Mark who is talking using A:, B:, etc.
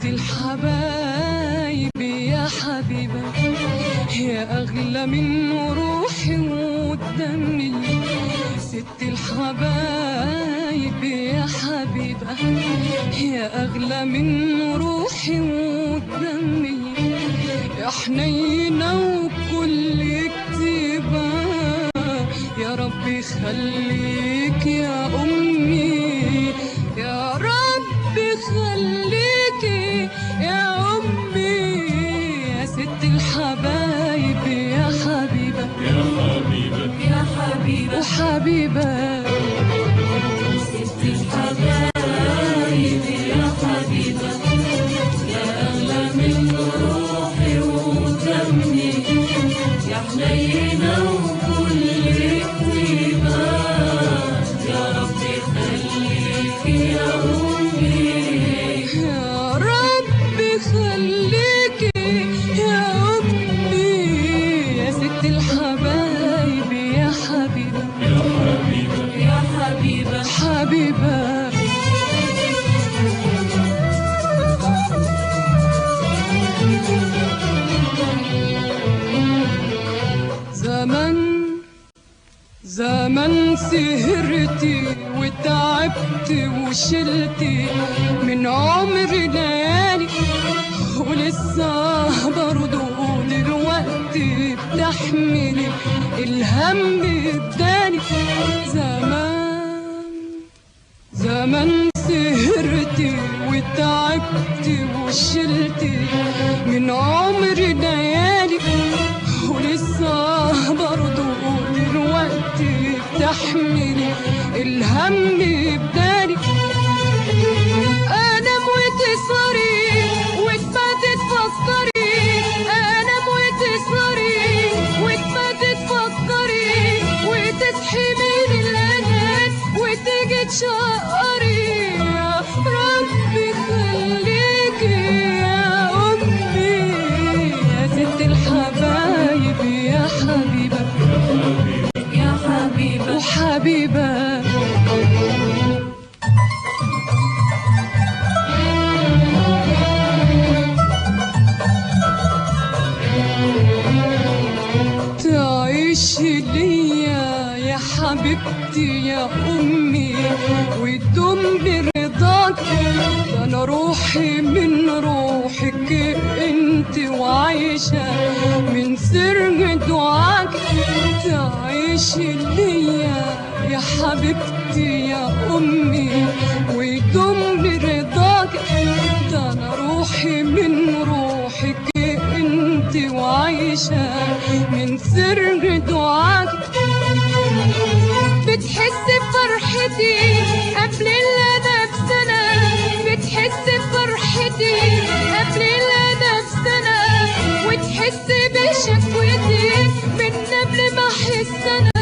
A: الحبايب يا حبيبة يا أغلى من روحي ودمي، ست الحبايب يا حبيبة يا أغلى من روحي ودمي، يا حنينة وكل كتيبة يا رب يخليك يا أمي، يا رب يخليك يا أمي، يا ست الحبايب يا حبيبة
B: يا حبيبة
A: يا حبيبة وحبيبة،
C: ست الحبايب يا حبيبة يا أغلى من روحي ودمي، يا حنينة وكل طيبة يا رب يخليك يا أمي،
A: خليكي يا أمي، يا ست الحبايب يا حبيبة
B: يا حبيبة
C: يا حبيبة
A: حبيبة. زمن سهرتي وتعبت وشلتي من عمري ليالي، ولسه برضو دلوقتي بتحملي الهم بداني، زمان سهرتي وتعبت وشلتي من عمري ليالي، ولسه برضو دلوقتي بتحملي الهم بداني، انام وتسهري وتباتي تفكري، انام وتسهري وتباتي تفكري، وتصحي من الانام وتيجي تشقري، يا ربي خليكي يا امي، يا ست الحبايب يا حبيبة
C: يا حبيبة
A: وحبيبة. تعيشي ليا يا حبيبتي يا أمي وتدوم برضاك، ده أنا روحي من روحك انت وعايشة من سر دعاك، تعيشي ليا يا حبيبتي يا أمي وتدوم برضاك، ده أنا روحي من روحك انت وعايشة من سر دعاك، بتحس بفرحتي قبل اللي انا بسنة، بتحس بفرحتي قبل اللي انا بسنة، وتحس بشكوتي من قبل ما احس انا.